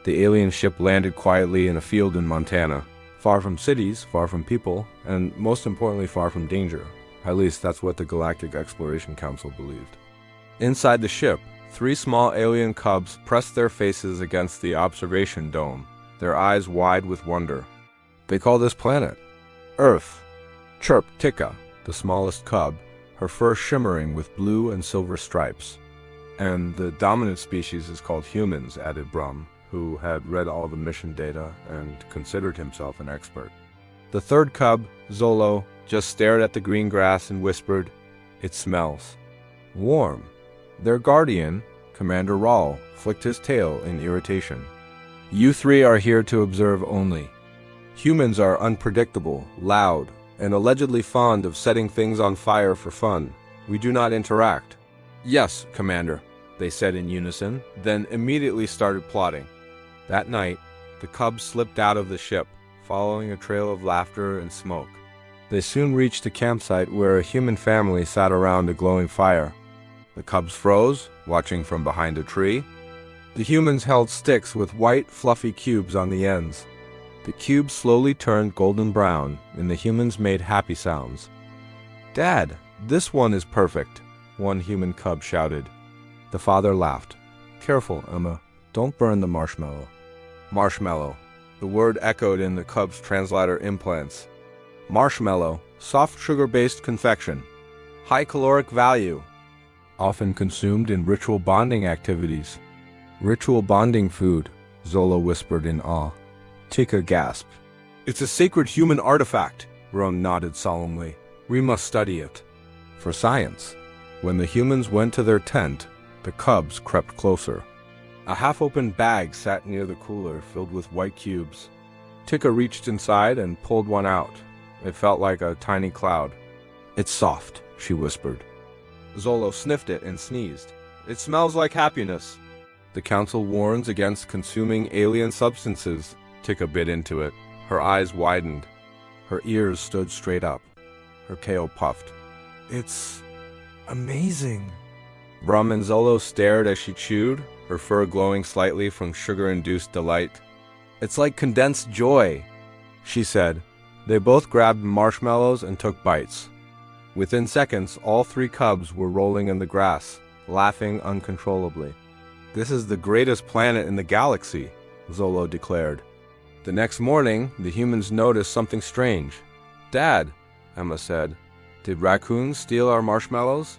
The alien ship landed quietly in a field in Montana, far from cities, far from people, and most importantly, far from danger. At least that's what the Galactic Exploration Council believed. Inside the ship, 3 small alien cubs pressed their faces against the observation dome, their eyes wide with wonder. They call this planet Earth, chirped Tika, the smallest cub, her fur shimmering with blue and silver stripes. And the dominant species is called humans, added Brum, who had read all the mission data and considered himself an expert. The third cub, Zolo, just stared at the green grass and whispered, "It smells warm." Their guardian, Commander Rawl, flicked his tail in irritation. "You 3 are here to observe only. Humans are unpredictable, loud, and allegedly fond of setting things on fire for fun. We do not interact." "Yes, Commander," they said in unison, then immediately started plotting. That night, the cubs slipped out of the ship, following a trail of laughter and smoke. They soon reached a campsite where a human family sat around a glowing fire. The cubs froze, watching from behind a tree. The humans held sticks with white, fluffy cubes on the ends. The cubes slowly turned golden brown, and the humans made happy sounds. "Dad, this one is perfect," one human cub shouted. The father laughed. "Careful, Emma. Don't burn the marshmallow." Marshmallow. The word echoed in the cub's translator implants. Marshmallow, soft sugar-based confection. High caloric value. Often consumed in ritual bonding activities. "Ritual bonding food," Zolo whispered in awe. Tika gasped. "It's a sacred human artifact," Ron nodded solemnly. "We must study it." For science. When the humans went to their tent, the cubs crept closer. A half-opened bag sat near the cooler, filled with white cubes. Tika reached inside and pulled one out. It felt like a tiny cloud. "It's soft," she whispered. Zolo sniffed it and sneezed. "It smells like happiness." "The council warns against consuming alien substances." Tika bit into it. Her eyes widened. Her ears stood straight up. Her tail puffed. "It's amazing." Brum and Zolo stared as she chewed, her fur glowing slightly from sugar-induced delight. "It's like condensed joy," she said. They both grabbed marshmallows and took bites. Within seconds, all 3 cubs were rolling in the grass, laughing uncontrollably. "This is the greatest planet in the galaxy," Zolo declared. The next morning, the humans noticed something strange. "Dad," Emma said, "did raccoons steal our marshmallows?"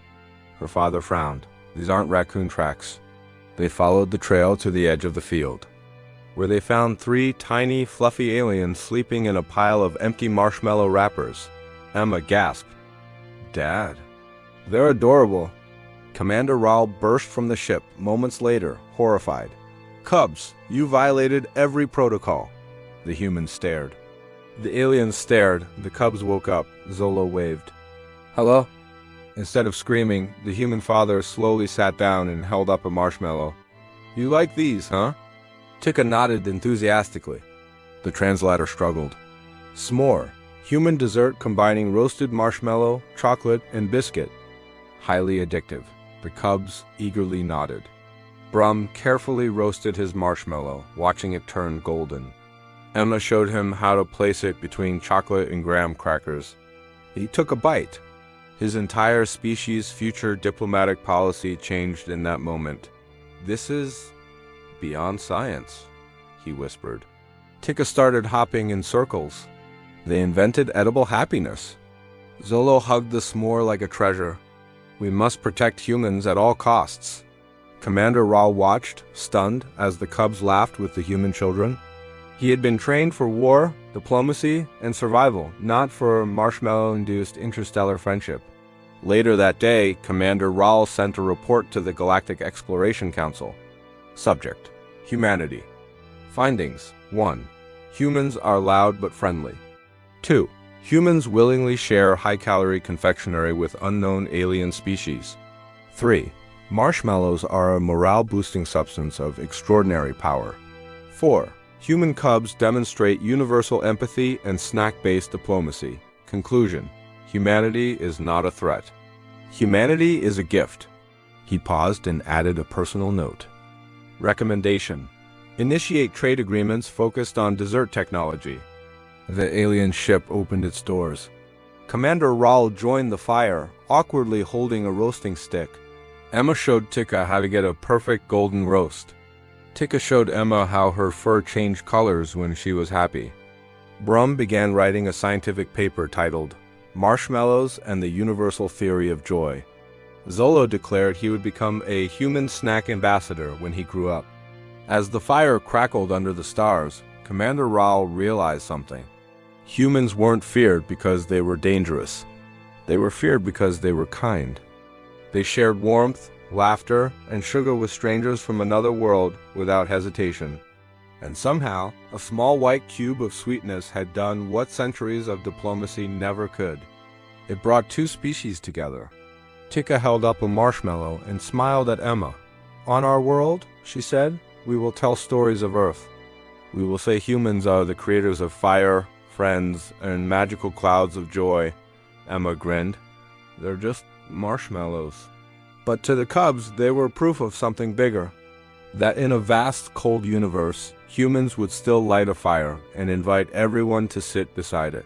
Her father frowned. "These aren't raccoon tracks." They followed the trail to the edge of the field, where they found 3 tiny, fluffy aliens sleeping in a pile of empty marshmallow wrappers. Emma gasped. "Dad." "They're adorable." Commander Rawl burst from the ship moments later, horrified. "Cubs, you violated every protocol." The humans stared. The aliens stared. The cubs woke up. Zolo waved. "Hello?" Instead of screaming, the human father slowly sat down and held up a marshmallow. "You like these, huh?" Tika nodded enthusiastically. The translator struggled. "S'more, human dessert combining roasted marshmallow, chocolate, and biscuit. Highly addictive." The cubs eagerly nodded. Brum carefully roasted his marshmallow, watching it turn golden. Emma showed him how to place it between chocolate and graham crackers. He took a bite. His entire species' future diplomatic policy changed in that moment. "This is beyond science," he whispered. Tika started hopping in circles. They invented edible happiness. Zolo hugged the s'more like a treasure. "We must protect humans at all costs." Commander Rawl watched, stunned, as the cubs laughed with the human children. He had been trained for war, diplomacy, and survival, not for marshmallow-induced interstellar friendship. Later that day, Commander Rawl sent a report to the Galactic Exploration Council. Subject: Humanity. Findings: 1. Humans are loud but friendly. 2. Humans willingly share high-calorie confectionery with unknown alien species. 3. Marshmallows are a morale-boosting substance of extraordinary power. 4. Human cubs demonstrate universal empathy and snack-based diplomacy. Conclusion: humanity is not a threat. Humanity is a gift. He paused and added a personal note. Recommendation: Initiate trade agreements focused on dessert technology. The alien ship opened its doors. Commander Raul joined the fire, awkwardly holding a roasting stick. Emma showed Tika how to get a perfect golden roast. Tika showed Emma how her fur changed colors when she was happy. Brum began writing a scientific paper titled Marshmallows and the Universal Theory of Joy. Zolo declared he would become a human snack ambassador when he grew up. As the fire crackled under the stars, Commander Raul realized something. Humans weren't feared because they were dangerous. They were feared because they were kind. They shared warmth, laughter, and sugar with strangers from another world without hesitation. And somehow, a small white cube of sweetness had done what centuries of diplomacy never could. It brought two species together. Tika held up a marshmallow and smiled at Emma. On our world, she said, we will tell stories of Earth. We will say humans are the creators of fire, friends, and magical clouds of joy. Emma grinned. They're just marshmallows. But to the cubs, they were proof of something bigger. That in a vast, cold universe, humans would still light a fire and invite everyone to sit beside it.